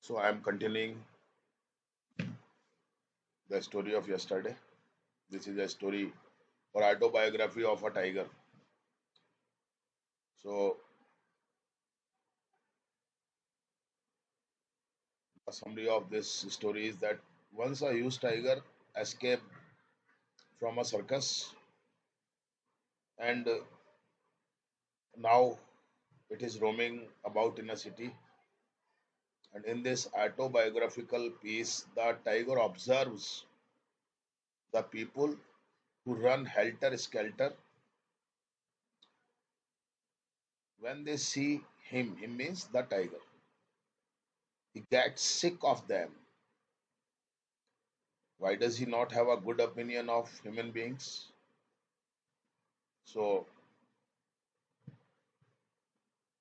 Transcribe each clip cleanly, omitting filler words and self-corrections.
So I am continuing the story of yesterday. This is a story or autobiography of a tiger. So a summary of this story is that once a huge tiger escaped from a circus and now it is roaming about in a city. And in this autobiographical piece, the tiger observes the people who run helter skelter when they see him means the tiger. He gets sick of them. Why does he not have a good opinion of human beings? So,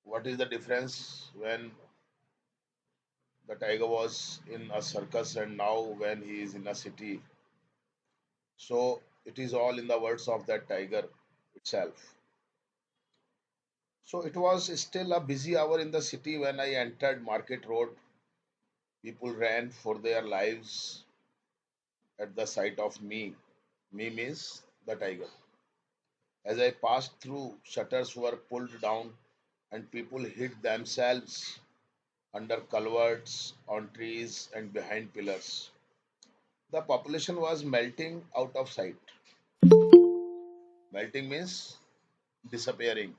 what is the difference when the tiger was in a circus and now when he is in a city? So, it is all in the words of that tiger itself. So, it was still a busy hour in the city when I entered Market Road. People ran for their lives at the sight of me. Me means the tiger. As I passed through, shutters were pulled down and people hid themselves under culverts, on trees, and behind pillars. The population was melting out of sight. Melting means disappearing.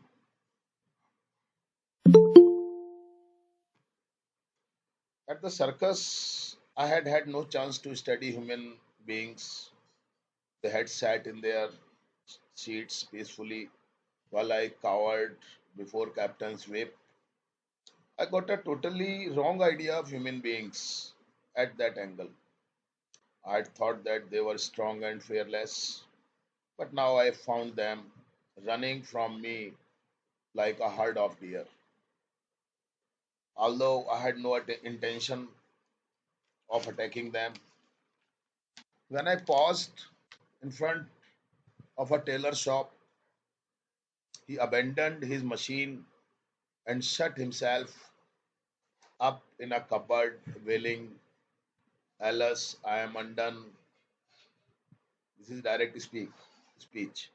At the circus, I had had no chance to study human beings. They had sat in their seats peacefully while I cowered before Captain's whip. I got a totally wrong idea of human beings at that angle. I had thought that they were strong and fearless, but now I found them running from me like a herd of deer. Although I had no intention of attacking them, when I paused in front of a tailor shop, he abandoned his machine and shut himself up in a cupboard, wailing, "Alas, I am undone." This is direct speech.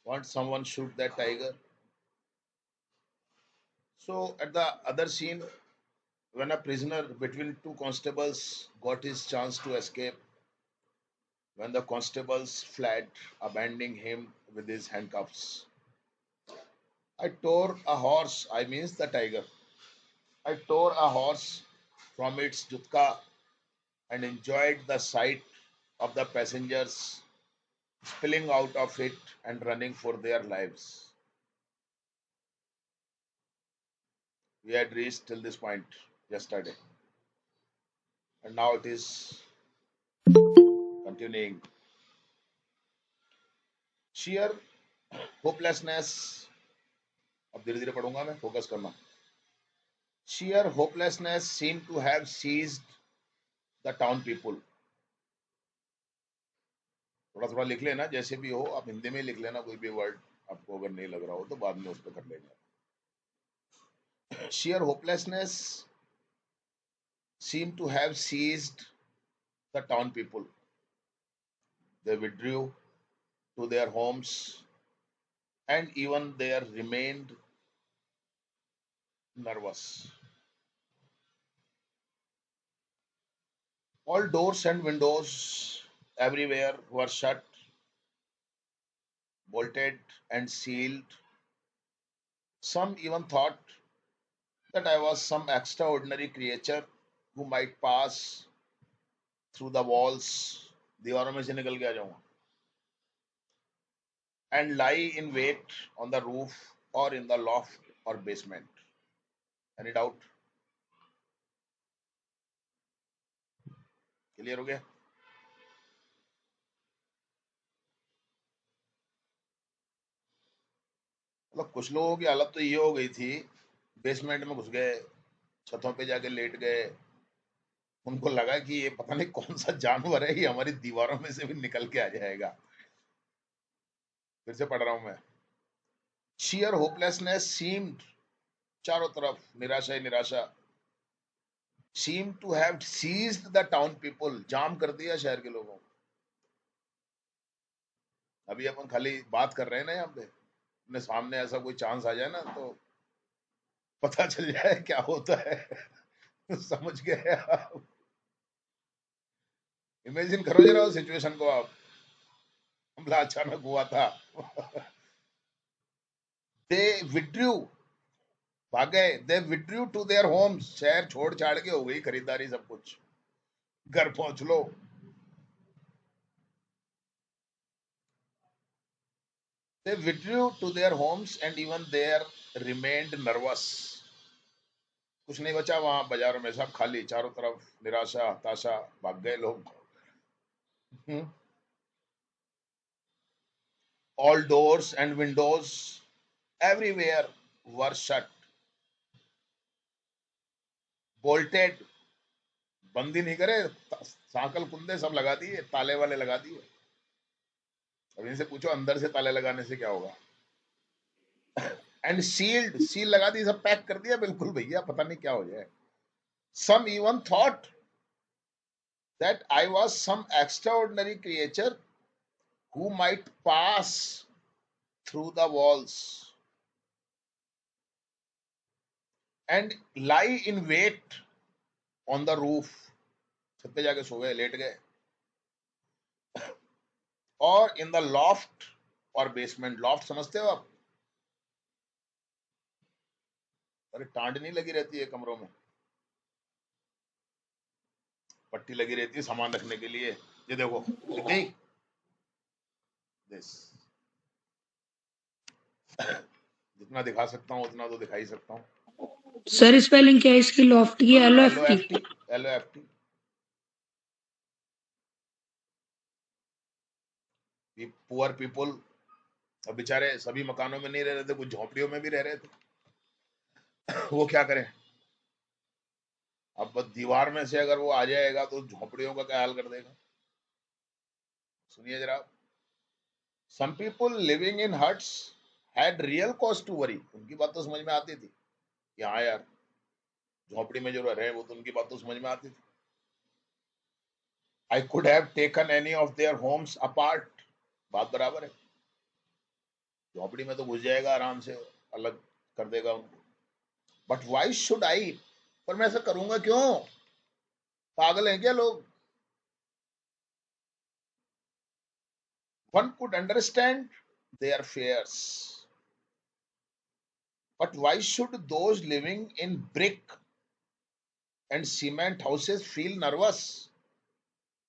Want someone shoot that tiger? So at the other scene, when a prisoner between two constables got his chance to escape, when the constables fled, abandoning him with his handcuffs. I tore a horse, I means the tiger. I tore a horse from its jutka and enjoyed the sight of the passengers spilling out of it and running for their lives. We had reached till this point yesterday, and now it is continuing. Sheer hopelessness. अब धीरे धीरे पढ़ूंगा मैं, focus करना. Sheer hopelessness seemed to have seized the town people. थोड़ा थोड़ा लिख लेना, जैसे भी हो आप हिंदी में लिख लेना, कोई भी वर्ड आपको अगर नहीं लग रहा हो तो बाद में उस पर कर लेंगे. Sheer hopelessness seemed to have seized the town people. They withdrew to their homes and even there remained nervous. All doors and windows everywhere were shut, bolted, and sealed. Some even thought that I was some extraordinary creature who might pass through the walls, दीवारों में से निकल के आ जाऊंगा, and lie in wait on the roof or in the loft or basement. Any doubt? Clear हो गया? मतलब कुछ लोगों की हालत तो ये हो गई थी, बेसमेंट में घुस गए, छतों पे जाके लेट गए. उनको लगा कि ये पता नहीं कौन सा जानवर है, ये हमारी दीवारों में से भी निकल के आ जाएगा. फिर से पढ़ रहा हूं मैं. Sheer hopelessness seemed, चारों तरफ निराशा ही निराशा. seem to have seized the town people, जाम कर दिया शहर के लोगों को। अभी अपन खाली बात कर रहे हैं ना यहाँ पे, अपने सामने ऐसा कोई चांस आ जाए ना तो पता चल जाए क्या होता है। समझ गए आप? इमेजिन करो जरा उस सिचुएशन को आप, हमला अचानक हुआ था। दे विड्रू, भाग गए, दे विड्रू टू देयर होम्स, शहर छोड़ छाड़ के हो गई खरीदारी सब कुछ, घर पहुंच लो। They withdrew to their homes and even there remained nervous. कुछ नहीं बचा वहां बाजारों में, सब खाली, चारों तरफ निराशा हताशा, भाग गए लोग। All doors and windows everywhere were shut, bolted, बंद ही नहीं करे, सांकल कुंदे सब लगा दिए, ताले वाले लगा दिए। अब इनसे पूछो अंदर से ताले लगाने से क्या होगा। एंड सील्ड, सील लगा दी, सब पैक कर दिया बिल्कुल भैया, पता नहीं क्या हो जाए। Some even thought that I was some extraordinary creature who might pass through the walls and lie in wait on the roof. छत पे जाके सो गए, लेट गए, और इन द लॉफ्ट और बेसमेंट। लॉफ्ट समझते हो आप? अरे टांड नहीं लगी रहती है कमरों में, पट्टी लगी रहती है सामान रखने के लिए। ये देखो, दिख गई दिस। जितना दिखा सकता हूँ उतना तो दिखा ही सकता हूँ। सर स्पेलिंग क्या है इसकी? लॉफ्ट की LOFT? LOFT। पुअर पीपल, अब बेचारे सभी मकानों में नहीं रह रहे थे, कुछ झोपड़ियों में भी रह रहे थे। वो क्या करें? अब बस दीवार में से अगर वो आ जाएगा तो झोपड़ियों का क्या हाल कर देगा। सुनिए जरा, some people living in huts had real cause to worry. उनकी बात तो समझ में आती थी कि हाँ यार, झोपड़ी में जो रह रहे हैं वो तो उनकी बात तो समझ में आती थी। I could have taken any of their homes apart, बात बराबर है, झोपड़ी में तो घुस जाएगा आराम से, अलग कर देगा उनको। बट वाई शुड आई, पर मैं ऐसा करूंगा क्यों? पागल हैं क्या लोग? One could understand their fears, but why should those living in brick and cement houses feel nervous?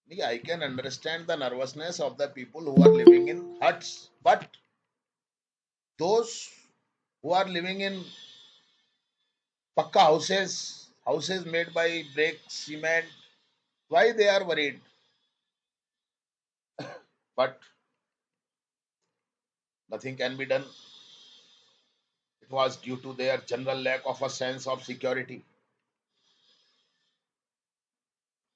I can understand the nervousness of the people who are living in huts, but those who are living in pakka houses, houses made by brick, cement, why they are worried? But nothing can be done. It was due to their general lack of a sense of security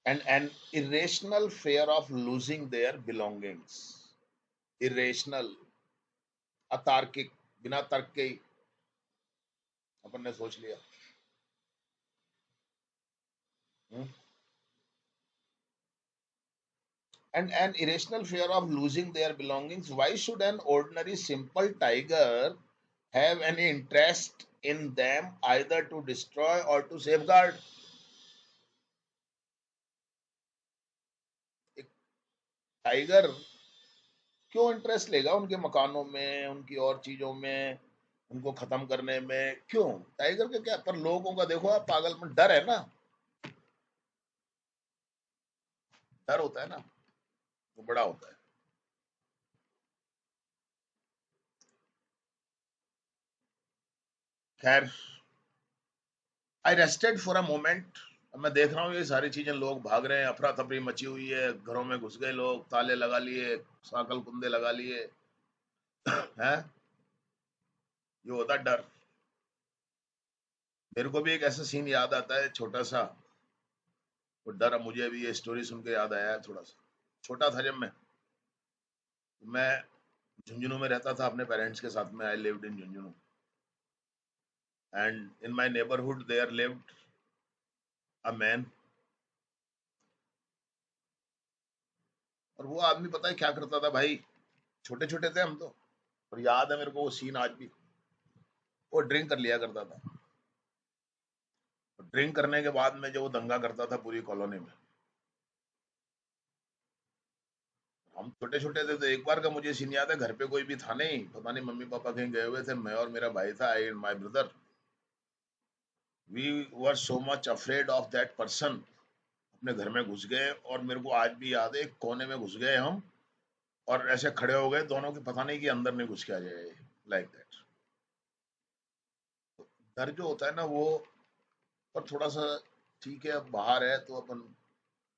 and an irrational fear of losing their belongings. Irrational, अतार्किक, बिना तर्क के ही अपन ने सोच लिया। And an irrational fear of losing their belongings. Why should an ordinary simple tiger have any interest in them either to destroy or to safeguard? एक tiger क्यों interest लेगा उनके मकानों में, उनकी और चीजों में, उनको खत्म करने में? क्यों? टाइगर के क्या? पर लोगों का देखो आप, पागल में डर है ना, डर होता है ना, वो बड़ा होता है। खैर, आई रेस्टेड फॉर अ मोमेंट। अब मैं देख रहा हूँ ये सारी चीजें, लोग भाग रहे हैं, अफरा तफरी मची हुई है, घरों में घुस गए लोग, ताले लगा लिए, साकल कुंदे लगा लिए हैं। ये होता है डर। मेरे को भी एक ऐसा सीन याद आता है छोटा सा, वो डर, अब मुझे भी ये स्टोरी सुन के याद आया है। थोड़ा सा छोटा था जब मैं झुंझुनू में रहता था अपने पेरेंट्स के साथ में। I lived in Jhunjhunu and in my neighbourhood there lived a man. और वो आदमी पता है क्या करता था भाई, छोटे छोटे थे हम तो, और याद है मेरे को वो सीन आज भी। वो ड्रिंक कर लिया करता था, ड्रिंक करने के बाद में जो वो दंगा करता था पूरी कॉलोनी में। हम छोटे छोटे थे तो एक बार का मुझे सीन याद है, घर पे कोई भी था नहीं, पता नहीं मम्मी पापा कहीं गए हुए थे, मैं और मेरा भाई था, I and my brother. We were so much afraid of that person. अपने घर में घुस गए, और मेरे को आज भी याद है, एक कोने में घुस गए हम, और ऐसे खड़े हो गए दोनों के, पता नहीं कि अंदर नहीं घुस के आ जाए, लाइक दैट। डर जो होता है ना वो, पर थोड़ा सा ठीक है, अब बाहर है तो अपन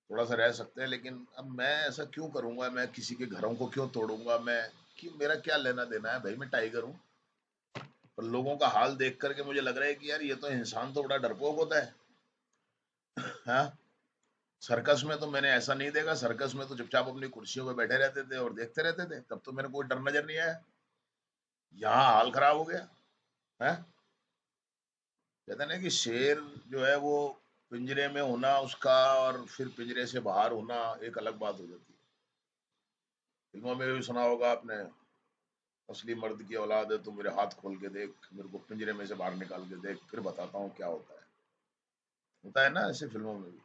थोड़ा सा रह सकते हैं, लेकिन अब मैं ऐसा क्यों करूंगा, मैं किसी के घरों को क्यों तोड़ूंगा, मैं कि मेरा क्या लेना देना है भाई, मैं टाइगर हूँ। पर लोगों का हाल देख करके मुझे लग रहा है कि यार ये तो इंसान तो बड़ा डरपोक होता है। हाँ, सर्कस में तो मैंने ऐसा नहीं देखा, सर्कस में तो चुपचाप अपनी कुर्सियों पे बैठे रहते थे और देखते रहते थे, तब तो मेरे को कोई डर नजर नहीं आया। यहाँ हाल खराब हो गया है। कहते हैं ना कि शेर जो है वो पिंजरे में होना उसका, और फिर पिंजरे से बाहर होना एक अलग बात हो जाती है। फिल्मों में भी सुना होगा आपने, असली मर्द की औलाद है तो मेरे हाथ खोल के देख, मेरे को पिंजरे में से बाहर निकाल के देख, फिर बताता हूँ क्या होता है ना ऐसे फिल्मों में भी।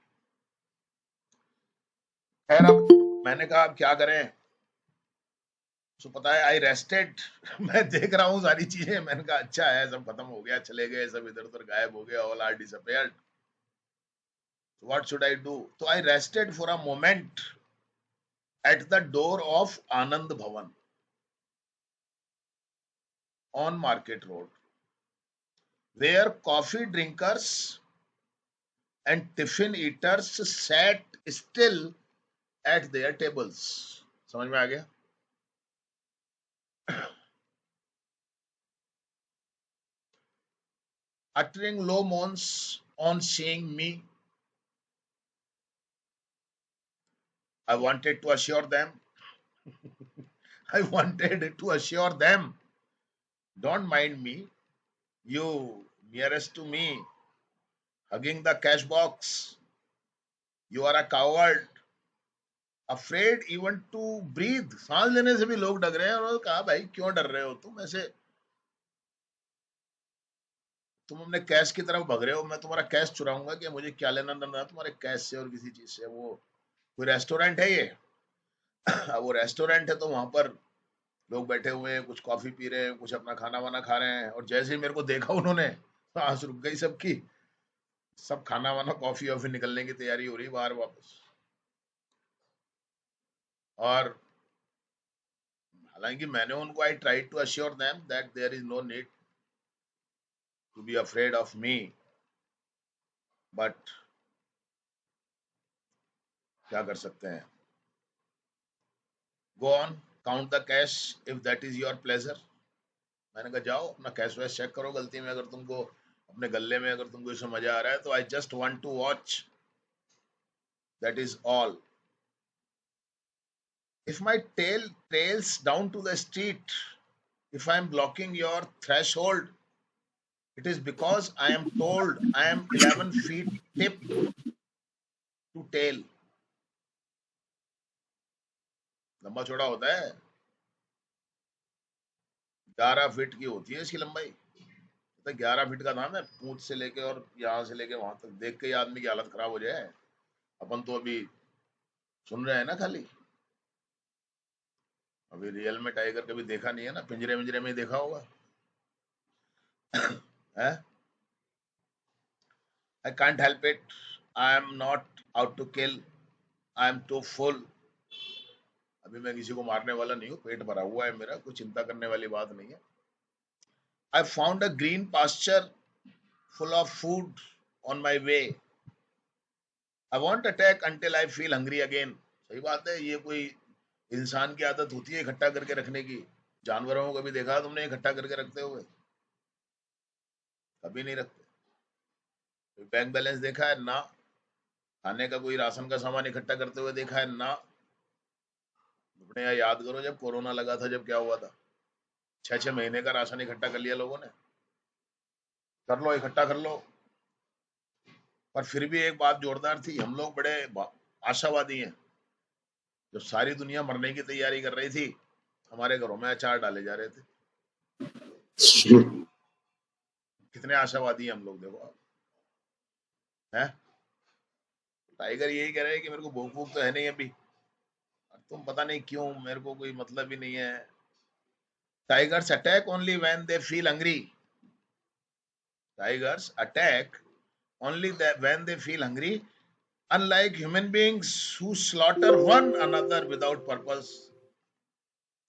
खैर, अब मैंने कहा अब क्या करें, तो पता है आई रेस्टेड। मैं देख रहा हूँ सारी चीजें, मैंने कहा अच्छा है, सब खत्म हो गया, चले गए सब, इधर उधर गायब हो गया, all are disappeared, what should I do. तो I rested for a moment at the door of Anand Bhavan on Market Road, where coffee drinkers and tiffin eaters sat still at their tables. समझ में आ गया? Uttering low moans on seeing me, I wanted to assure them, I wanted to assure them, don't mind me, you nearest to me, hugging the cash box, you are a coward, afraid even to breathe. सांस लेने से भी लोग डर रहे हैं। उन्होंने कहा भाई क्यों डर रहे हो तुम ऐसे, तुम अपने कैश की तरफ भग रहे हो, मैं तुम्हारा कैश चुराऊंगा कि, मुझे क्या लेना देना तुम्हारे कैश से और किसी चीज से। वो कोई रेस्टोरेंट है ये? अब वो रेस्टोरेंट है तो वहां पर लोग बैठे हुए हैं, कुछ कॉफी पी रहे हैं, कुछ अपना खाना वाना खा रहे हैं, और जैसे ही मेरे को देखा उन्होंने, तो आंस रुक गई सबकी। सब खाना वाना कॉफी वॉफी निकलने की तैयारी हो रही बाहर वापस। और हालांकि मैंने उनको, I try to assure them that there is no need to be afraid of me, but क्या कर सकते हैं। Go on, count the cash if that is your pleasure. मैंने कहा जाओ अपना कैश वैश चेक करो, गलती में अगर तुमको अपने गले में अगर तुमको इसमें मजा आ रहा है तो, I just want to watch, that is all. If my tail trails down to the street, if I am blocking your threshold, it is because I am told I am 11 feet tip to tail। लंबा चौड़ा होता है, 11 feet की होती है इसकी लंबाई। तो 11 फीट का नाम है, पूंछ से लेके और यहाँ से लेके वहां तक, देख के ही आदमी की हालत खराब हो जाए। अपन तो अभी सुन रहे हैं ना खाली, अभी रियल में टाइगर कभी देखा नहीं है ना, पिंजरे मिंजरे में ही देखा होगा है। I can't help it, I am not out to kill, I am to full. अभी मैं किसी को मारने वाला नहीं हूँ, पेट भरा हुआ है मेरा, कोई चिंता करने वाली बात नहीं है। I found a green pasture full of food on my way, I won't attack until I feel hungry again। सही बात है, ये कोई इंसान की आदत होती है इकट्ठा करके रखने की। जानवरों को कभी देखा तुमने इकट्ठा करके रखते हुए? कभी नहीं रखते। बैंक बैलेंस देखा है ना? खाने का कोई राशन का सामान इकट्ठा करते हुए देखा है ना? अपने यहाँ याद करो जब कोरोना लगा था, जब क्या हुआ था, 6 6 महीने का राशन इकट्ठा कर लिया लोगों ने। कर लो, इकट्ठा कर लो। पर फिर भी एक बात जोरदार थी, हम लोग बड़े आशावादी हैं। जब सारी दुनिया मरने की तैयारी कर रही थी, हमारे घरों में अचार डाले जा रहे थे। कितने आशावादी हैं हम लोग, देखो है। टाइगर यही कह रहे हैं कि मेरे को भूख भूख तो है नहीं अभी, तुम पता नहीं क्यों, मेरे को कोई मतलब ही नहीं है। Tigers attack only when they feel hungry. Tigers attack only when they feel hungry, unlike human beings who slaughter one another without purpose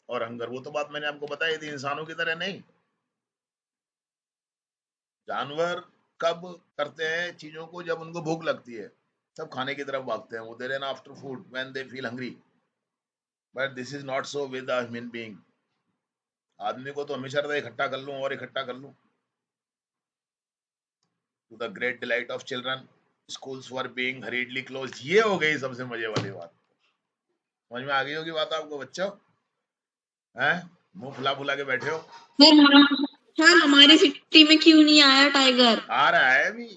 और हंगर। वो तो बात मैंने आपको बताई थी, इंसानों की तरह नहीं। जानवर कब करते हैं चीजों को? जब उनको भूख लगती है, तब खाने की तरफ भागते हैं। वो दे रहे ना after food when they feel hungry, but this is not so with a human being. आदमी को तो हमेशा रहता है इकट्ठा कर लूं और इकट्ठा कर लूं। To the great delight of children, schools were being hurriedly closed. ये हो गई सबसे मजे वाली बात। समझ में आ गई होगी बात आपको बच्चों? हैं, मुंह फुला फुला के बैठे हो। सर हमारी सिटी में क्यों नहीं आया टाइगर? आ रहा है अभी।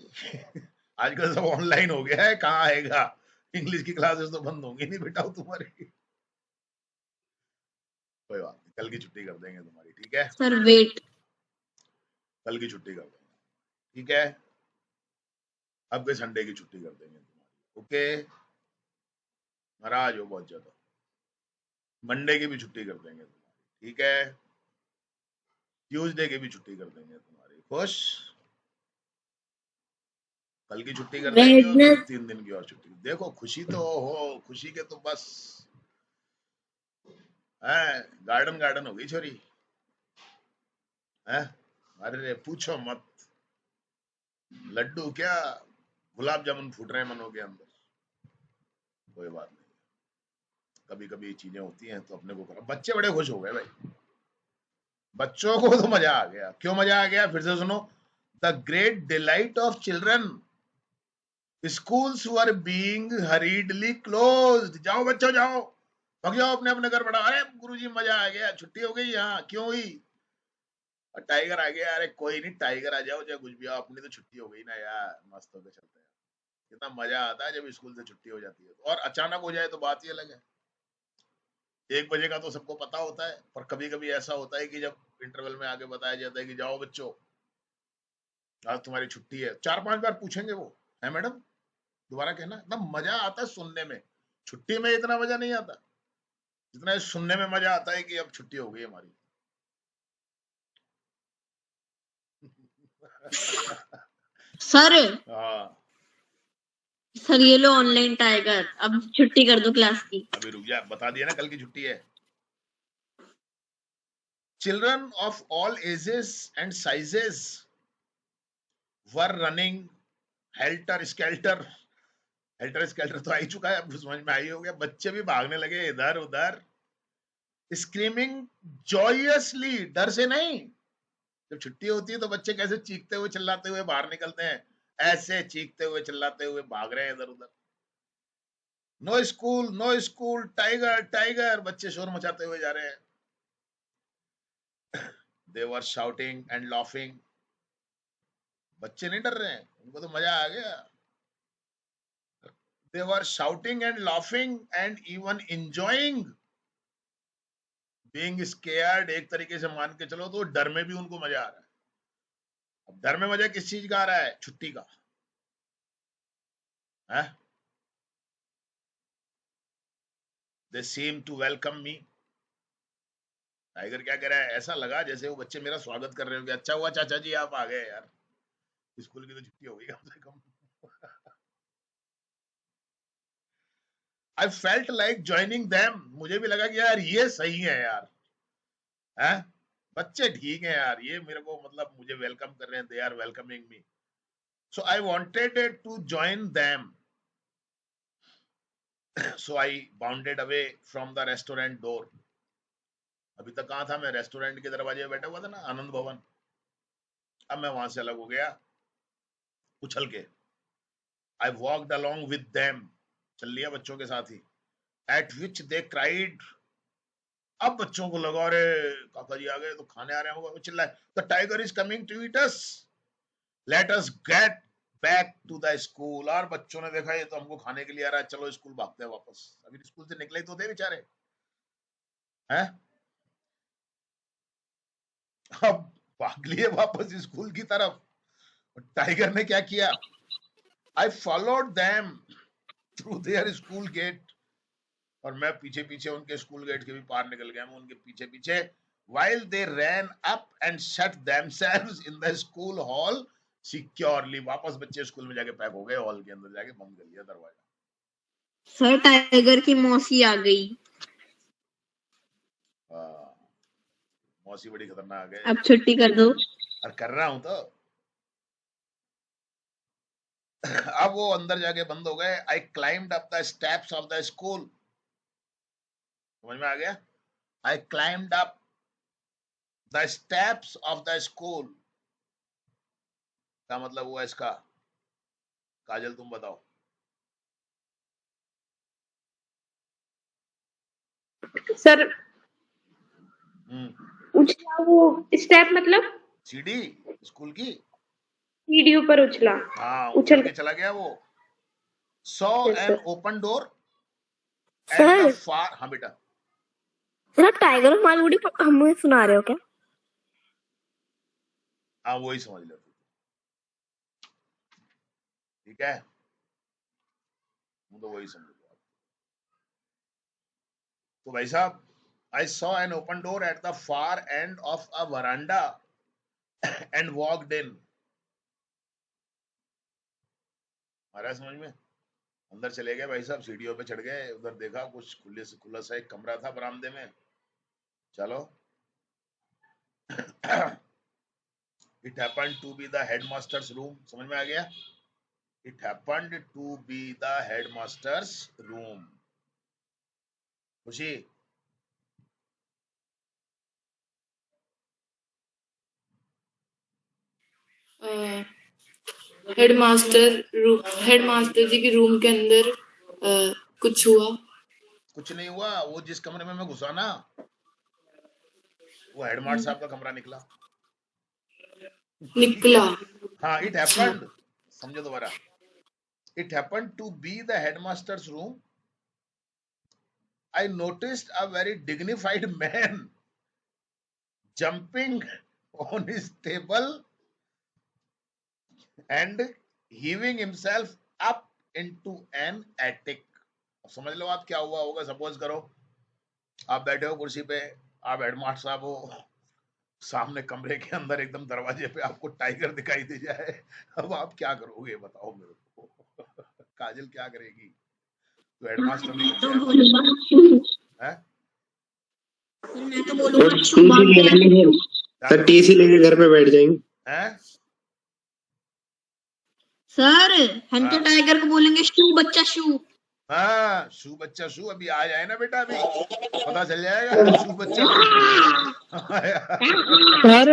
आजकल सब ऑनलाइन हो गया है, कहाँ आएगा? इंग्लिश की क्लासेस तो बंद होंगी नहीं बेटा तुम्हारी। कोई बात नहीं, कल की छुट्टी कर देंगे तुम्हारी, ठीक है सर वेट, कल की छुट्टी कर देंगे, ठीक है। अब के संडे की छुट्टी कर देंगे तुम्हारी, ओके। नाराज हो बहुत ज्यादा, मंडे की भी छुट्टी कर देंगे तुम्हारी, ठीक है। ट्यूसडे की भी छुट्टी कर देंगे तुम्हारी, खुश? कल की छुट्टी कर देंगे और फिर 3 दिन की और छुट्टी। देखो खुशी तो हो, खुशी के तो बस है, गार्डन गार्डन हो गई छोरी है। अरे पूछो मत, लड्डू क्या गुलाब जामुन फूट रहे हैं मनों के अंदर। कोई बात नहीं, कभी कभी चीजें होती हैं तो अपने को करो। बच्चे बड़े खुश हो गए भाई, बच्चों को तो मजा आ गया। क्यों मजा आ गया? फिर से सुनो। The great delight of children, schools were being hurriedly closed. जाओ बच्चों जाओ, भाग जाओ अपने अपने घर। पड़ा, अरे गुरुजी मजा आ गया, छुट्टी हो गई। यहाँ क्यों हुई? और टाइगर आ गया। अरे कोई नहीं, टाइगर आ जाओ चाहे कुछ भी आओ, अपनी तो छुट्टी हो गई ना यार, मस्त होकर चलते हैं। कितना मजा आता है जब स्कूल से छुट्टी हो जाती है, और अचानक हो जाए तो बात ही अलग है। 1 बजे का तो सबको पता होता है, पर कभी कभी ऐसा होता है कि जब इंटरवल में आगे बताया जाता है कि जाओ बच्चों आज तुम्हारी छुट्टी है, 4-5 बार पूछेंगे वो, है मैडम, दोबारा कहना। इतना मजा आता है सुनने में। छुट्टी में इतना मजा नहीं आता जितना सुनने में मजा आता है कि अब छुट्टी हो गई हमारी। सर हाँ, सर ये लो ऑनलाइन टाइगर, अब छुट्टी कर दो क्लास की। अभी रुक जा, बता दिया ना कल की छुट्टी है। Children of all ages and sizes were running helter skeletal. Helter skeletal तो आ ही चुका है, अब समझ में आई हो गया। बच्चे भी भागने लगे इधर उधर, स्क्रीमिंग जॉयसली, डर से नहीं। जब छुट्टी होती है तो बच्चे कैसे चीखते हुए चिल्लाते हुए बाहर निकलते हैं, ऐसे चीखते हुए चिल्लाते हुए भाग रहे हैं इधर उधर। No school no school, tiger tiger, बच्चे शोर मचाते हुए जा रहे हैं। They were shouting and laughing. बच्चे नहीं डर रहे हैं, उनको तो मजा आ गया। They were shouting and laughing and even enjoying being scared. एक तरीके से मान के चलो तो डर में भी उनको मजा आ रहा है। अब डर में मजा किस चीज का आ रहा है? छुट्टी का है। They seem to welcome me. Tiger क्या कह रहा है? ऐसा लगा जैसे वो बच्चे मेरा स्वागत कर रहे हो कि अच्छा हुआ चाचा जी आप आ गए यार, स्कूल की तो छुट्टी हो गई कम से कम। I felt like joining them. मुझे भी लगा कि यार ये सही है यार, है बच्चे ठीक है यार, ये मेरे को मतलब मुझे वेलकम कर रहे हैं, they are welcoming me. So I wanted to join them, so I bounded away from the restaurant door. अभी तक कहाँ था मैं? रेस्टोरेंट के दरवाजे में बैठा हुआ था ना, आनंद भवन। अब मैं वहां से अलग हो गया उछल के। I walked along with them, चल लिया बच्चों के साथ ही। एट विच दे क्राइड। अब बच्चों को लगा अरे काका जी आ गए तो खाने आ रहे होंगे, चिल्लाए the tiger is coming to eat us, let us get back to the school. और बच्चों ने देखा ये तो हमको खाने के लिए आ रहा है, चलो स्कूल भागते हैं वापस। अभी स्कूल से निकले तो थे बेचारे, हैं? अब भाग लिए वापस स्कूल की तरफ। टाइगर ने क्या किया? I followed them through their school gate, और मैं पीछे पीछे उनके स्कूल गेट के भी पार निकल गया, मैं उनके पीछे पीछे। while they ran up and shut themselves in the school hall securely। वापस बच्चे स्कूल में जाके पैक हो गए, हॉल के अंदर जाके बंद कर लिया दरवाजा। सर टाइगर की मौसी आ गई। मौसी बड़ी खतरनाक है। अब छुट्टी कर दो। और कर रहा हूं तो अब वो अंदर जाके बंद हो गए। आई climbed up the steps of the school. समझ में आ गया? आई climbed up the steps of the school का मतलब हुआ इसका, काजल तुम बताओ। सर हम्म उछला, वो स्टेप मतलब सीढ़ी स्कूल की। सीढ़ियों पर उछला, हाँ, उछल उछल के चला गया वो। Saw an sir. Open door eight sir the far. हाँ बेटा, सर आप टाइगर ऑफ मालगुडी हमें सुना रहे हो क्या? हाँ वही समझ लो, ठीक है, तो वही समझ लो। तो भाई साहब, I saw an open door at the far end of a veranda and walked in। आ रहा है समझ में? अंदर चले गए भाई साहब, सीढ़ियों पे चढ़ गए, उधर देखा कुछ खुले से खुला सा एक कमरा था बरामदे में। चलो it happened to be the headmaster's room. समझ में आ गया? It happened to be the headmaster's room. खुशी, हेडमास्टर जी के रूम के अंदर कुछ हुआ? कुछ नहीं हुआ। वो जिस कमरे में मैं घुसा ना, वो हेडमास्टर साहब का कमरा निकला। हाँ, इट हैपेंड, समझो दोबारा। It happened to be the headmaster's room। I noticed a very dignified man jumping on his table and heaving himself up into an attic। अब समझ लो आप क्या हुआ होगा। सपोज करो आप बैठे हो कुर्सी पे, आप हेडमास्टर साहब हो, सामने कमरे के अंदर एकदम दरवाजे पे आपको टाइगर दिखाई दे जाए, अब आप क्या करोगे बताओ मेरे को? काजल क्या करेगी? तो हेडमास्टर निकल तो जाए बोलूंगा है? मैं तो बोलूंगा सर टीसी लेके घर पे बैठ जाएंगे। हैं? सर हम तो हाँ। टाइगर को बोलेंगे शू बच्चा शू। हाँ, शू बच्चा शू अभी आ जाए ना बेटा, अभी पता चल जाएगा शू बच्चा शू। सर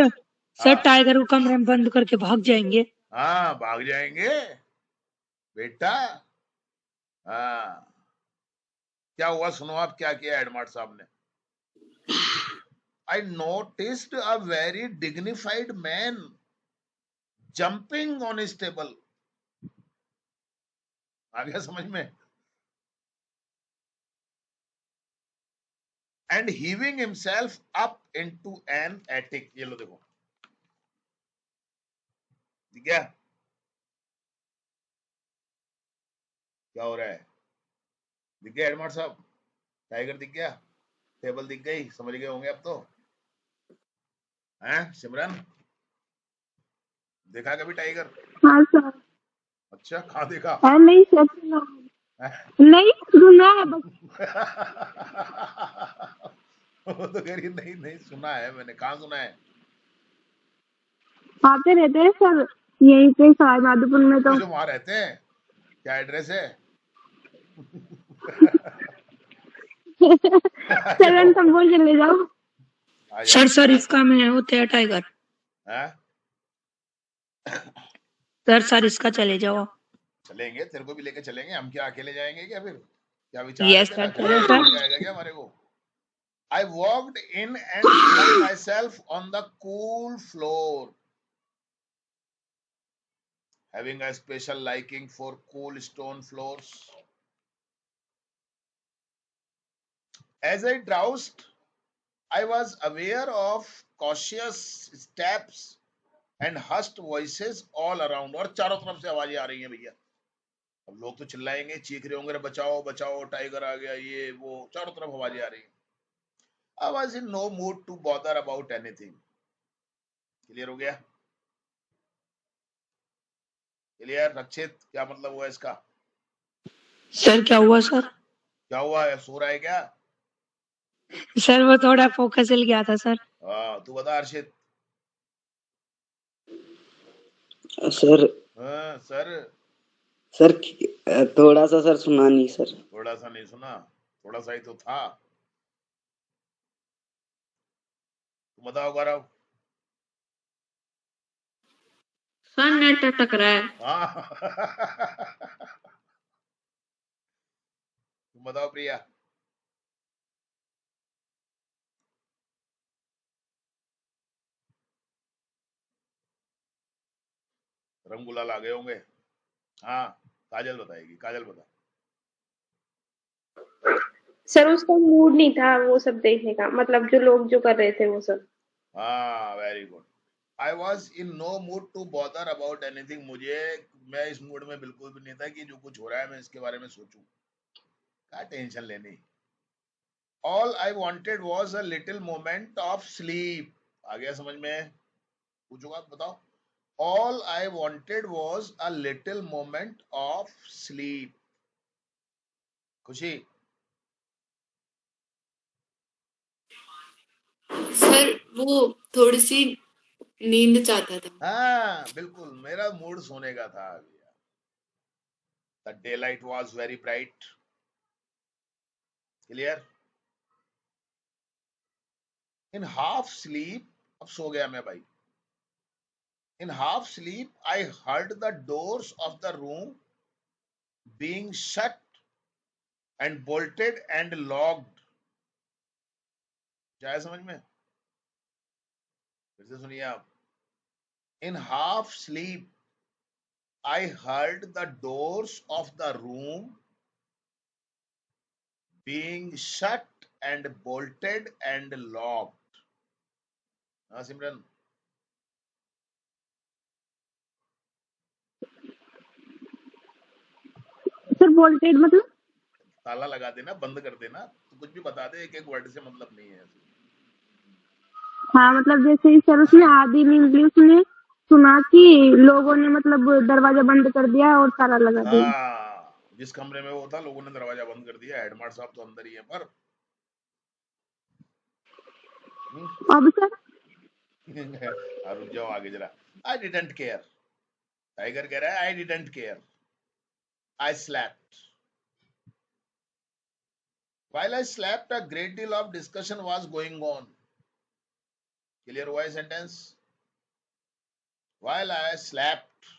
हाँ, टाइगर को कमरे में बंद करके भाग जाएंगे। हाँ भाग जाएंगे बेटा। हाँ, क्या हुआ सुनो आप, क्या किया हेडमास्टर साहब ने? I noticed a very dignified man jumping on his table। आ गया समझ में? And heaving himself up into an attic। ये लो देखो, दिख गया क्या हो रहा है? दिख गया हेडमास्टर साहब? टाइगर दिख गया, टेबल दिख गई, समझ गए होंगे अब तो, हैं सिमरन? देखा कभी टाइगर? हाँ सर। अच्छा, कहाँ देखा? हाँ नहीं सर, सुना नहीं, सुना है बस। वो तो कह रही नहीं नहीं सुना है मैंने। कहाँ सुना है? आते रहते हैं सर यहीं पे सवाई माधोपुर में। तो जो वहां रहते हैं, क्या एड्रेस है? सर संभल चले जाओ। सर इसका में होते हैं टाइगर। हैं? सर इसका चले जाओ। चलेंगे, तेरे को भी लेके चलेंगे हम। क्या अकेले जाएंगे क्या? फिर क्या विचार है यस तेरा? सर, चलो सर। जाएगा क्या हमारे को? I walked in and flung myself on the cool floor। having a special liking for cool stone floors. As I drowsed, I was aware of cautious steps and hushed voices all around. और चारों तरफ से आवाजें आ रही हैं भैया. अब लोग तो चिल्लाएंगे, चीख रहे होंगे, बचाओ बचाओ, टाइगर आ गया, ये वो, चारों तरफ आवाजें आ रही हैं. I was in no mood to bother about anything. Clear हो गया? क्लियर? रक्षित, क्या मतलब हुआ इसका? सर क्या हुआ सर? क्या हुआ है? सो रहा है क्या? सर वो थोड़ा फोकस हिल गया था सर. हाँ, तू बता हर्षित. सर हाँ सर. सर थोड़ा सा सर सुना नहीं सर. थोड़ा सा नहीं सुना? थोड़ा सा ही तो था. तुम बताओ गौरव. सर नेट अटक रहा है. हाँ. तुम बताओ प्रिया. रंग गुलाल आ गए होंगे. हाँ, काजल बताएगी. काजल बता. सर उसका मूड नहीं था वो सब देखने का, मतलब जो लोग जो कर रहे थे वो सब. हाँ, very good. I was in no mood to bother about anything. मैं इस मूड में बिल्कुल भी नहीं था कि जो कुछ हो रहा है मैं इसके बारे में सोचूं. क्या टेंशन लेनी. All I wanted was a little moment of sleep. आ गया समझ में? पूछूंगा, बताओ. All I wanted was a little moment of sleep. खुशी. सर वो थोड़ी सी नींद चाहता था. हाँ बिल्कुल, मेरा मूड सोने का था. The day light was very bright. Clear? In half sleep, अब सो गया मैं भाई. In half sleep I heard the doors of the room being shut and bolted and locked. क्या है समझ में? फिर से सुनिए आप. In half sleep I heard the doors of the room being shut and bolted and locked. हाँ सिमरन. Sir bolted मतलब? ताला लगा देना, बंद कर देना. तो कुछ भी बता दे, एक एक वर्ड से मतलब नहीं है. हाँ मतलब जैसे ही सर उसने आधी नींद ली, उसने सुना कि लोगों ने मतलब दरवाजा बंद कर दिया और ताला लगा दिया. हाँ, जिस कमरे में वो था लोगों ने दरवाजा बंद कर दिया. हेडमास्टर साहब तो अंदर ही है पर. अब सर रुक जाओ आगे जरा. I didn't care. टाइगर कह रहा है I didn't care. I slept. While I slept, a great deal of discussion was going on. Clear हुआ है sentence? While I slept,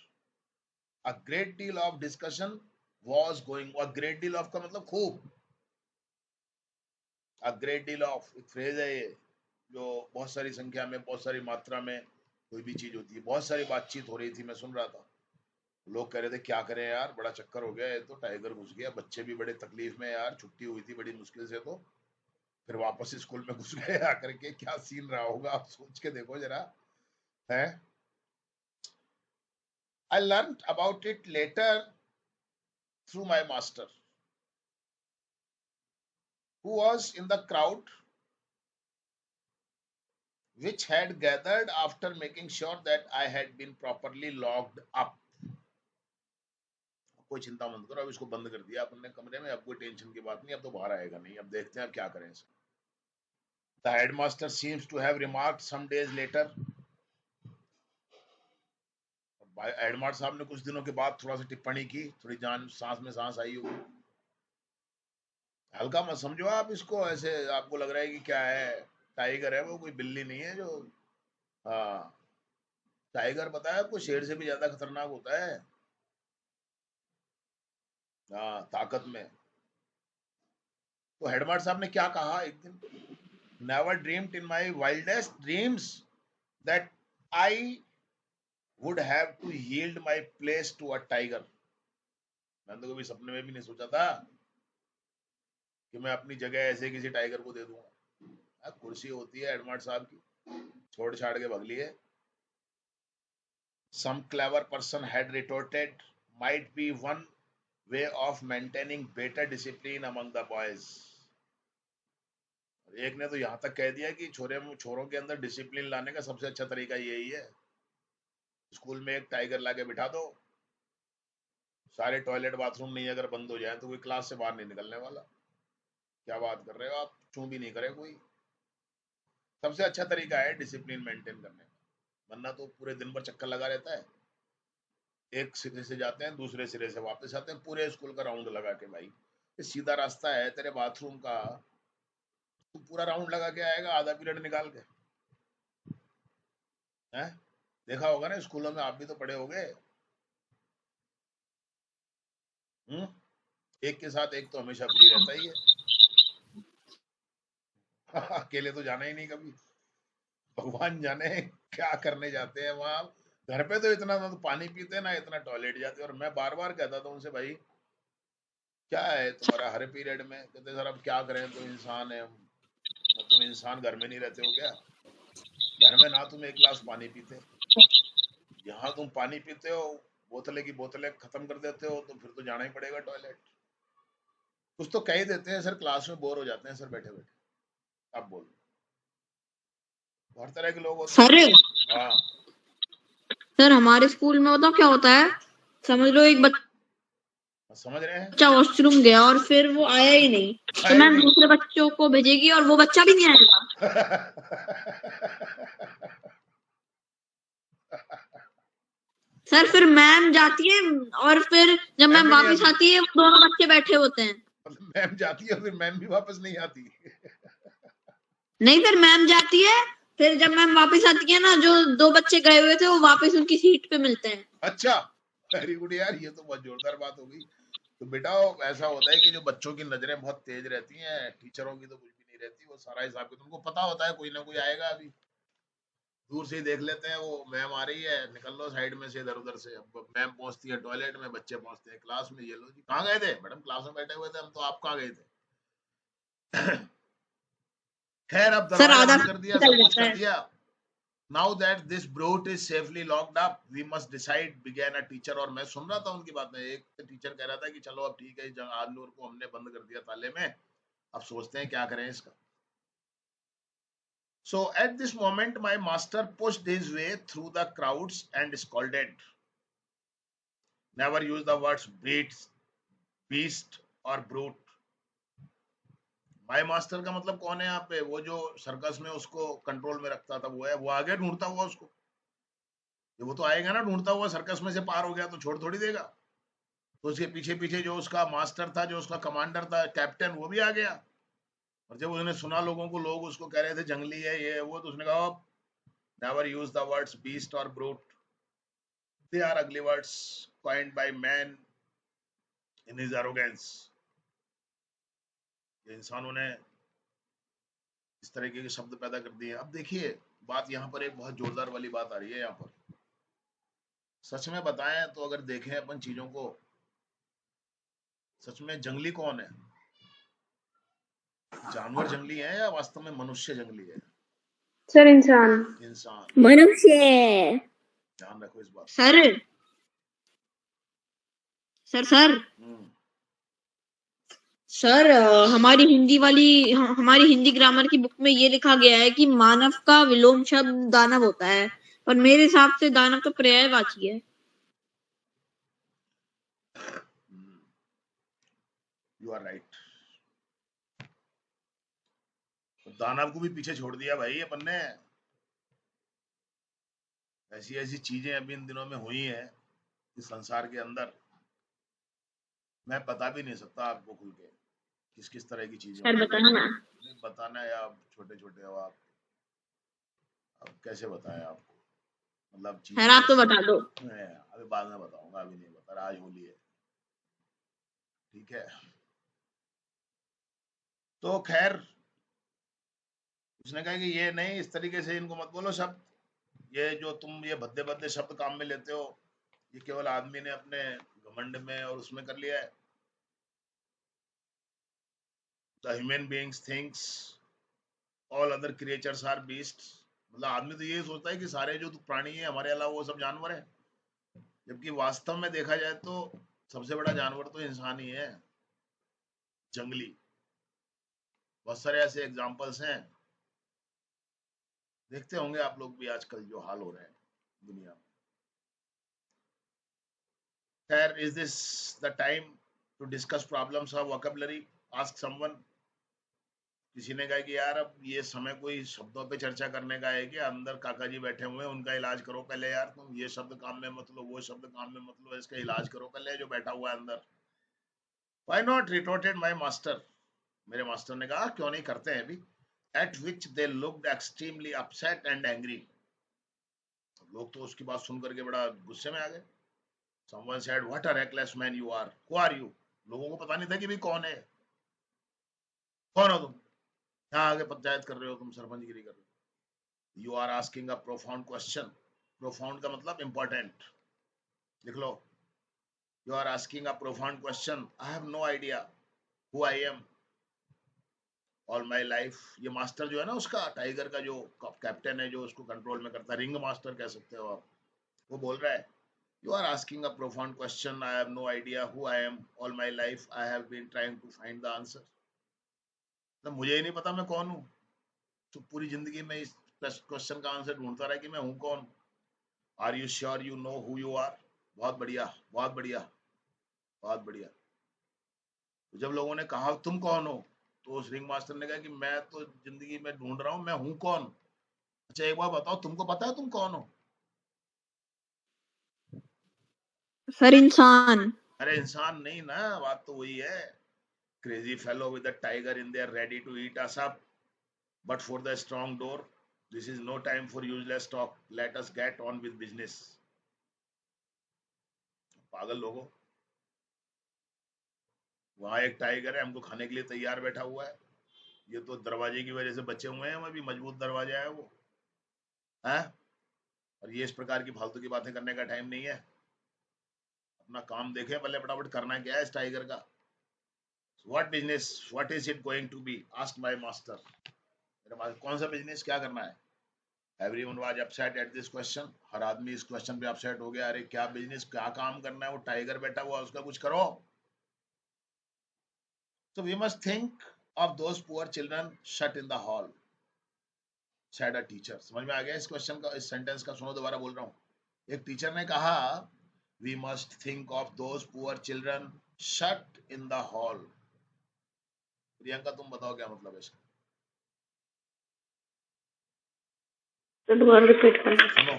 a great deal of discussion was going. A great deal of का मतलब खूब. A great deal of एक phrase है ये, जो बहुत सारी संख्या में, बहुत सारी मात्रा में कोई भी चीज होती है. बहुत सारी बातचीत हो रही थी, मैं सुन रहा था. लोग कह रहे थे क्या करें यार, बड़ा चक्कर हो गया है. तो टाइगर घुस गया. बच्चे भी बड़े तकलीफ में यार, छुट्टी हुई थी बड़ी मुश्किल से, तो फिर वापस स्कूल में घुस गए आकर के. क्या सीन रहा होगा आप सोच के देखो जरा. है I learned about it later through my master, who was in the crowd which had gathered after making sure that I had been properly locked up. कोई चिंता मत करो, अब इसको बंद कर दिया अपन ने कमरे में. अब कोई टेंशन की बात नहीं. अब तो बाहर आएगा नहीं. अब देखते हैं अब क्या करें. The headmaster seems to have remarked some days later. Headmaster साहब ने कुछ दिनों के बाद थोड़ा सा टिप्पणी की. थोड़ी जान सांस में सांस आई होगी. हल्का मत समझो आप इसको. ऐसे आपको लग रहा है कि क्या है, टाइगर है वो, कोई बिल्ली नहीं है जो. हाँ, टाइगर पता है आपको शेर से भी ज्यादा खतरनाक होता है. हाँ, ताकत में. तो हेडमास्टर साहब ने क्या कहा एक दिन. Never dreamed in my wildest dreams that I would have to yield my place to a tiger. मैंने तो कभी सपने में भी नहीं सोचा था कि मैं अपनी जगह ऐसे किसी टाइगर को दे दूंगा। कुर्सी होती है एडमार्ट साहब की, छोड़ छाड़ के भग लिए। Some clever person had retorted, might be one way of maintaining better discipline among the boys. एक ने तो यहां तक कह दिया कि छोरों के अंदर डिसिप्लिन लाने का सबसे अच्छा तरीका यही है, स्कूल में एक टाइगर लाके बिठा दो, सारे टॉयलेट बाथरूम नहीं अगर बंद हो जाए तो कोई क्लास से बाहर नहीं निकलने वाला। क्या बात कर रहे हो आप, चू भी नहीं करे कोई। सबसे अच्छा तरीका है डिसिप्लिन मेंटेन करने का, वरना तो पूरे दिन भर चक्कर लगा रहता है, एक सिरे से जाते हैं दूसरे सिरे से वापस आते हैं, पूरे स्कूल का राउंड लगा के। भाई ये सीधा रास्ता है तेरे बाथरूम का, तू पूरा राउंड लगा के आएगा आधा पीरियड निकाल के। हैं, देखा होगा ना स्कूलों में, आप भी तो पढ़े होगे। एक के साथ एक तो हमेशा फ्री रहता ही है। अकेले तो जाना ही नहीं कभी, भगवान जाने क्या करने जाते हैं वहां। घर पे तो इतना ना तो पानी पीते ना इतना टॉयलेट जाते। और मैं बार बार कहता था उनसे, भाई क्या है तुम्हारा हर पीरियड में? कहते सर अब क्या करें, तो इंसान है। तुम इंसान घर में नहीं रहते हो क्या? घर में ना तुम एक गिलास पानी पीते, यहाँ तुम पानी पीते हो, बोतलें की बोतलें खत्म कर देते हो, तो फिर तो जाना ही पड़ेगा टॉयलेट। कुछ तो कह ही देते हैं सर, क्लास में बोर हो जाते हैं सर बैठे बैठे। अब बोलो, हर तरह के लोग होते सर हैं। हाँ सर हमारे स्कूल में बताओ क्या होता है, समझ लो एक समझ रहे हैं। बच्चा वॉशरूम गया और फिर वो आया ही नहीं, तो आए मैम नहीं। दूसरे बच्चों को भेजेगी और वो बच्चा भी नहीं आएगा। सर फिर मैम जाती है और फिर जब मैम मैम भी नहीं वापस आती। आती है वो दोनों बच्चे बैठे होते हैं। मतलब मैम जाती है फिर मैम भी वापस नहीं आती। नहीं सर मैम जाती है, फिर जब मैम वापस आती है ना, जो दो बच्चे गए हुए थे वो वापस उनकी सीट पे मिलते हैं। अच्छा, वेरी गुड यार, ये तो बहुत जोरदार बात हो गई। तो बेटा ऐसा होता है कि जो बच्चों की नजरें बहुत तेज रहती हैं, टीचरों की तो कुछ भी नहीं रहती, वो सारा हिसाब के तुमको पता होता है कोई ना कोई आएगा। अभी दूर से ही देख लेते हैं वो मैम आ रही है, निकल लो साइड में से इधर उधर से। अब मैम पहुंचती है टॉयलेट में, बच्चे पहुंचते हैं क्लास में, ये लो जी कहाँ गए थे मैडम? क्लास में बैठे हुए थे हम। तो आप कहाँ गए थे? खैर अब सर दरवाजा आधा बंद कर दिया, निकल सब कुछ जाता कर है। दिया। Now that this brute is safely locked up, we must decide, began a teacher। और मैं सुन रहा था उनकी बातें। एक टीचर कह रहा था कि चलो अब ठीक है, आदनूर को हमने बंद कर दिया ताले में, अब सोचते हैं क्या करें इसका। So at this moment my master pushed his way through the crowds and scolded, never use the words beast or brute। My master का मतलब कौन है यहाँ पे? वो जो सर्कस में उसको कंट्रोल में रखता था वो है। वो आगे ढूंढता हुआ उसको, वो तो आएगा ना ढूंढता हुआ, सर्कस में से पार हो गया तो छोड़ थोड़ी देगा। तो उसके पीछे पीछे जो उसका मास्टर था, जो उसका कमांडर था, कैप्टन, वो भी आ गया। और जब उसने सुना लोगों को, लोग उसको कह रहे थे जंगली है ये वो, तो उसने कहा never use the words beast और brute, they are ugly words coined by man in his arrogance. इंसानों ने इस तरीके के शब्द पैदा कर दिए। अब देखिए बात यहाँ पर एक बहुत जोरदार वाली बात आ रही है। यहाँ पर सच में बताएं तो, अगर देखें अपन चीजों को, सच में जंगली कौन है? जानवर जंगली है या वास्तव में मनुष्य जंगली है? सर इंसान। इंसान। मनुष्य। ध्यान रखो इस बात। सर सर सर सर हमारी हिंदी ग्रामर की बुक में ये लिखा गया है कि मानव का विलोम शब्द दानव होता है, और मेरे हिसाब से दानव तो पर्यायवाची है। You are right. दानव को भी पीछे छोड़ दिया भाई अपन ने। ऐसी ऐसी चीजें अभी इन दिनों में हुई हैं इस संसार के अंदर, मैं बता भी नहीं सकता आपको खुल के किस किस तरह की चीजें। सर बताना ना। बताना है आप छोटे छोटे हो आप, अब कैसे बताएं आपको? मतलब सर आप तो बता दो। अभी बाद में बताऊंगा, अभी नहीं बता रहा, आज होली है। ठीक है, तो खैर उसने कहा कि ये नहीं, इस तरीके से इनको मत बोलो शब्द। ये जो तुम ये भद्दे भद्दे शब्द काम में लेते हो, ये केवल आदमी ने अपने घमंड में और उसमें कर लिया है। The human beings thinks all other creatures are beasts, मतलब आदमी तो ये सोचता है कि सारे जो प्राणी है हमारे अलावा वो सब जानवर है, जबकि वास्तव में देखा जाए तो सबसे बड़ा जानवर तो इंसान ही है, जंगली। बहुत सारे ऐसे एग्जाम्पल्स हैं, देखते होंगे आप लोग भी आजकल जो हाल हो रहे हैं दुनिया में। खैर, is this the time to discuss problems of vocabulary? Ask someone. किसी ने कहा कि यार अब ये समय कोई शब्दों पे चर्चा करने का है कि अंदर काका जी बैठे हुए हैं, उनका इलाज करो पहले यार, तुम ये शब्द काम में मत लो, वो शब्द काम में मत लो, इसका इलाज करो पहले जो बैठा हुआ है अंदर। Why not? Retorted my master. मेरे मास्टर ने कहा क्यों नहीं करते हैं अभी। At which they looked extremely upset and angry. लोग तो उसकी बात सुन करके बड़ा गुस्से में आ गए। Someone said, "What a reckless man you are. Who are you?" लोगों को पता नहीं था कि भाई कौन है, कौन हो तुम, यहाँ आगे पंचायत कर रहे हो, तुम सरपंचगिरी कर रहे हो। You are asking a profound question. Profound का मतलब important, लिख लो। You are asking a profound question. I have no idea who I am. All my life. ये मास्टर जो है ना उसका, टाइगर का जो कैप्टन है, जो उसको कंट्रोल में करता है, रिंग मास्टर कह सकते हो आप, वो बोल रहा है you are asking a profound question, I have no idea who I am, all my life I have been trying to find the answer. तो मुझे ही नहीं पता मैं कौन हूँ, तो पूरी जिंदगी में इस क्वेश्चन का आंसर ढूंढता रहा कि मैं हूँ कौन। Are you sure you know who you are? बहुत बढ़िया, बहुत बढ़िया, बहुत बढ़िया। तो जब लोगों ने कहा तुम कौन हो, तो उस रिंग मास्टर ने कहा कि मैं तो जिंदगी में ढूंढ रहा हूं मैं हूं कौन। अच्छा एक बार बताओ, तुमको पता है तुम कौन हो? सर इंसान। अरे इंसान नहीं ना, बात तो वही है। Crazy fellow with the tiger in there ready to eat us up, but for the strong door this is no time for useless talk, let us get on with business. पागल लोगों, वहां एक टाइगर है हमको खाने के लिए तैयार बैठा हुआ है, ये तो दरवाजे की वजह से बचे हुए हैं, वो भी मजबूत दरवाजा है वो है। और ये इस प्रकार की फालतू की बातें करने का टाइम नहीं है, अपना काम देखें पहले, फटाफट करना क्या है इस टाइगर का। What business, what is it going to be, asked my master. मेरे मास्टर, कौन सा बिजनेस, क्या करना है? Everyone was upset at this question, हर आदमी इस क्वेश्चन पे अपसेट हो गया। अरे क्या बिजनेस, क्या काम करना है, वो टाइगर बैठा हुआ उसका कुछ करो। So we must think of those poor children shut in the hall, said a teacher. समझ में आ गया इस क्वेश्चन का, इस सेंटेंस का? सुनो दोबारा बोल रहा हूँ। एक टीचर ने कहा we must think of those poor children shut in the hall. Priyanka तुम बताओ क्या मतलब है इसका? दोबारा रिपीट करना। सुनो,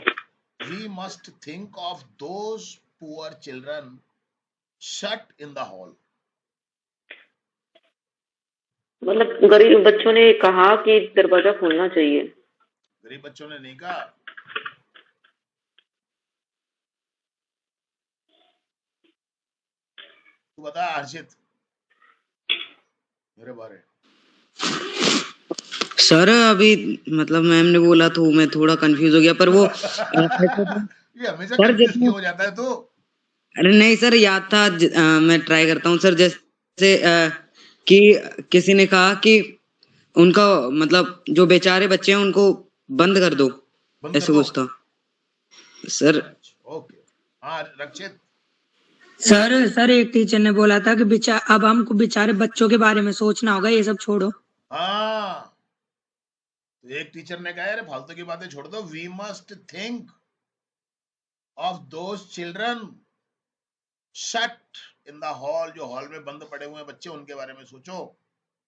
we must think of those poor children shut in the hall. मतलब गरीब बच्चों ने कहा कि दरवाजा खोलना चाहिए। गरीब बच्चों ने नहीं कहा। तू बता हर्षित मेरे बारे। सर अभी मतलब मैम ने बोला तो मैं थोड़ा कंफ्यूज हो गया, पर वो ये हमेशा कंफ्यूज क्यों हो जाता है तू? अरे नहीं सर, याद था मैं ट्राई करता हूँ सर। जैसे कि किसी ने कहा कि उनका मतलब जो बेचारे बच्चे हैं उनको बंद कर दो, ऐसे कुछ था सर। ओके, हाँ रक्षित। सर एक टीचर ने बोला था कि अब हमको बेचारे बच्चों के बारे में सोचना होगा, ये सब छोड़ो। हाँ, तो एक टीचर ने कहा अरे फालतू की बातें छोड़ दो, we must think of those children shut in the hall, जो हॉल में बंद पड़े हुए बच्चे उनके बारे में सोचो।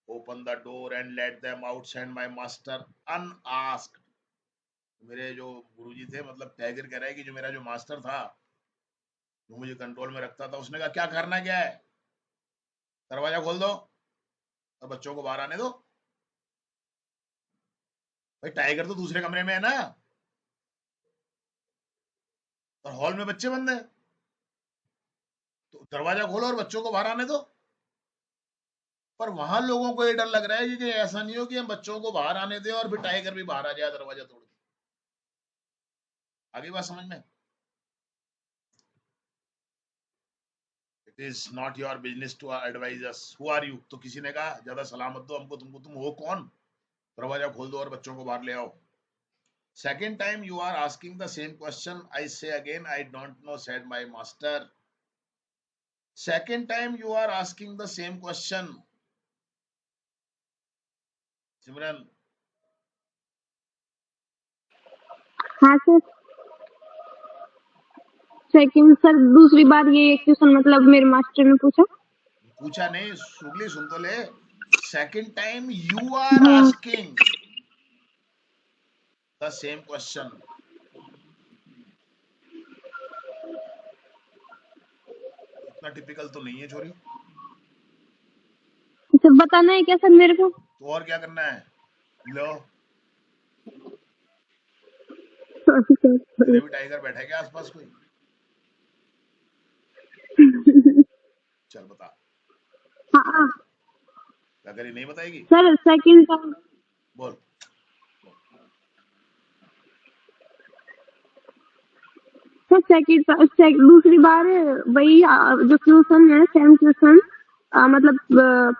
Open the door and let them out, send my master unasked. मेरे जो गुरुजी थे, मतलब टाइगर कह रहा है कि जो मेरा जो मास्टर था, जो मुझे कंट्रोल में रखता था, उसने कहा क्या करना क्या है, दरवाजा खोल दो और बच्चों को बाहर आने दो। भाई टाइगर तो दूसरे कमरे में है ना, और हॉल में बच्चे बंद है, तो दरवाजा खोलो और बच्चों को बाहर आने दो। पर वहां लोगों को ये डर लग रहा है कि ऐसा नहीं हो कि हम बच्चों को बाहर आने दें और फिर टाइगर भी बाहर आ जाए दरवाजा तोड़ के। आगे बात समझ में? It is not your business to advise us. Who are you? तो किसी ने कहा ज्यादा सलाह मत दो हमको, तुमको, तुम हो कौन? दरवाजा खोल दो और बच्चों को बाहर ले आओ। Second time you are asking the same question. I say again, I don't know, said my master. Second time you are asking the same question. Simran, हाँ सर। सेकंड सर दूसरी बार ये क्वेश्चन मतलब मेरे मास्टर ने पूछा। पूछा नहीं, सुगली सुन तो ले। Second time you are asking the same question. इतना टिपिकल तो नहीं है छोरी। तो बताना है क्या सर मेरे को? तो और क्या करना है? लो, तेरे भी टाइगर बैठा है क्या आसपास कोई? चल बता, हाँ क्या करी? नहीं बताएगी? सर सेकंड टाइम बोल। सर सेकंड दूसरी बार वही जो क्वेश्चन है सेम क्वेश्चन मतलब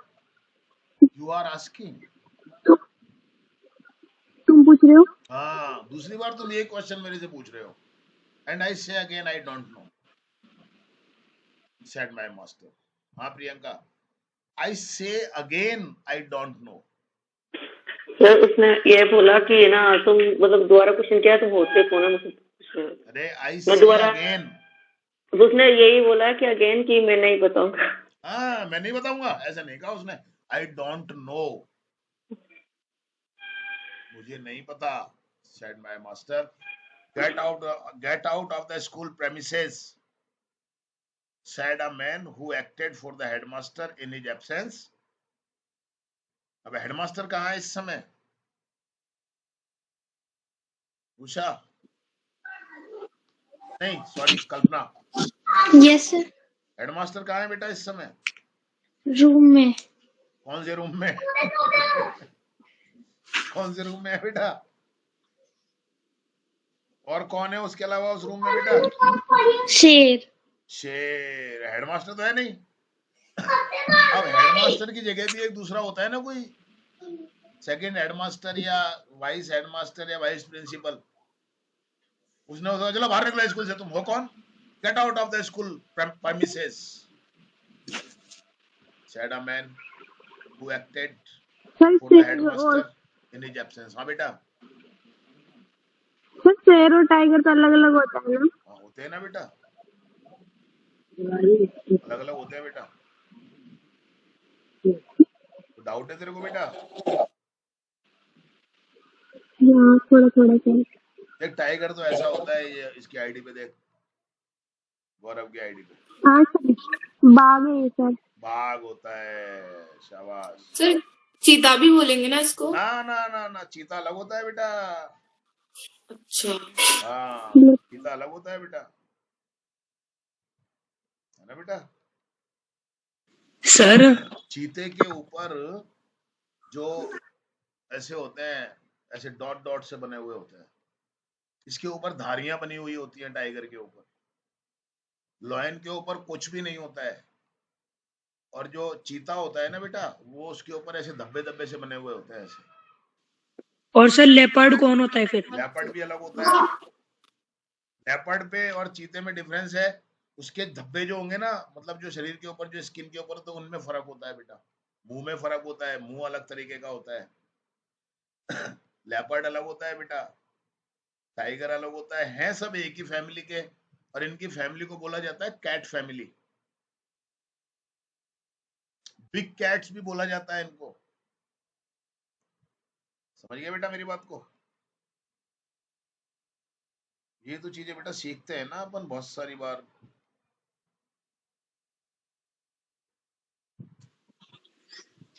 You are asking. तुम पूछ रहे हो? हाँ, दूसरी बार तुम ये क्वेश्चन मेरे से पूछ रहे हो। एंड आई से again I don't know, said my master. हाँ प्रियंका, आई से again I don't know. Sir उसने ये बोला कि ना तुम मतलब दोबारा क्वेश्चन किया तो होते कौन है मुझसे। अरे आई मैं से दोबारा अगेन। उसने यही बोला कि अगेन कि मैं नहीं बताऊंगा। हाँ, मैं नहीं बताऊंगा ऐसा नहीं कहा उसने। आई डोंट नो, मुझे नहीं पता, said my master. Get out of the school premises, said a man who acted for the headmaster in his absence. अब हेडमास्टर कहाँ है इस समय? उषा नहीं, sorry Kalpana. Yes sir. Headmaster कहाँ है बेटा इस समय? रूम में। कौन से रूम में? कौन से रूम में है बेटा? और कौन है उसके अलावा उस रूम में बेटा? शेर। शेर। हेडमास्टर तो है नहीं। अब हेडमास्टर की जगह भी एक दूसरा होता है ना कोई, सेकंड हेडमास्टर या वाइस हेडमास्टर या वाइस प्रिंसिपल। उसने कहा चलो बाहर निकलो स्कूल से। तुम हो कौन? Get out of the school premises, said a man who acted sir for the headmaster in his absence. हाँ बेटा। सर शेर और टाइगर तो अलग अलग होता है ना? हाँ होते हैं ना बेटा, अलग अलग होते हैं बेटा। तो डाउट है तेरे को बेटा? हाँ थोड़ा थोड़ा सर। देख टाइगर तो ऐसा होता है, ये इसकी आईडी पे देख, गौरव की आईडी पे हाँ सर बाघ है सर। बाघ होता है। शाबाश। सर चीता भी बोलेंगे ना इसको? ना ना ना ना, चीता अलग होता है बेटा। अच्छा। हाँ, चीता अलग होता है बेटा, है ना बेटा? सर चीते के ऊपर जो ऐसे होते हैं, ऐसे डॉट डॉट से बने हुए होते हैं, इसके ऊपर धारियां बनी हुई होती हैं। टाइगर के ऊपर, लॉयन के ऊपर कुछ भी नहीं होता है। और जो चीता होता है ना बेटा, वो उसके ऊपर ऐसे धब्बे धब्बे से बने हुए होते हैं ऐसे। और सर लेपर्ड कौन होता है फिर? लेपर्ड भी अलग होता है। लेपर्ड पे और चीते में डिफरेंस है, उसके धब्बे जो होंगे ना, मतलब जो शरीर के ऊपर, जो स्किन के ऊपर, तो उनमें फर्क होता है बेटा। मुंह में फर्क होता है, मुंह अलग तरीके का होता है। लेपर्ड अलग होता है बेटा, टाइगर अलग होता है सब एक ही फैमिली के। और इनकी फैमिली को बोला जाता है कैट फैमिली। बिग कैट्स भी बोला जाता है इनको। समझ गया बेटा मेरी बात को? ये तो चीजें बेटा सीखते हैं ना अपन बहुत सारी बार।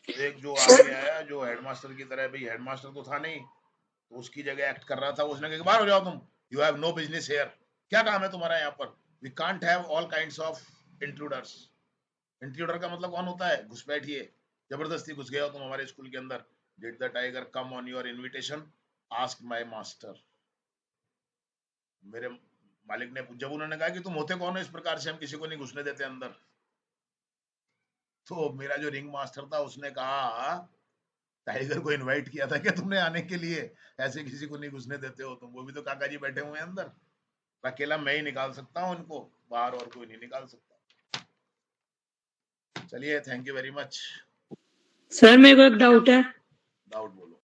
एक जो आगे आया जो हेडमास्टर की तरह, भाई हेडमास्टर तो था नहीं, तो उसकी जगह एक्ट कर रहा था। उसने कहा बाहर हो जाओ तुम, you have no business here. क्या काम है तुम्हारा यहाँ पर? We can't have all kinds of intruders. Intruder का मतलब कौन होता है? घुसपैठिए, जबरदस्ती घुस गए हो तुम हमारे स्कूल के अंदर। Did the tiger come on your invitation? Ask my master. मेरे मालिक ने, जब उन्होंने कहा कि तुम होते कौन हो इस प्रकार से हम किसी को नहीं घुसने देते अंदर, तो मेरा जो रिंग मास्टर था उसने कहा टाइगर को इनवाइट किया था क्या तुमने आने के लिए, ऐसे किसी को नहीं घुसने देते हो तुम, वो भी तो काका जी बैठे हुए हैं अंदर, अकेला मैं ही निकाल सकता हूँ उनको बाहर, और कोई नहीं निकाल सकता। चलिए, thank you very much. Sir मेरे को एक डाउट है। डाउट बोलो।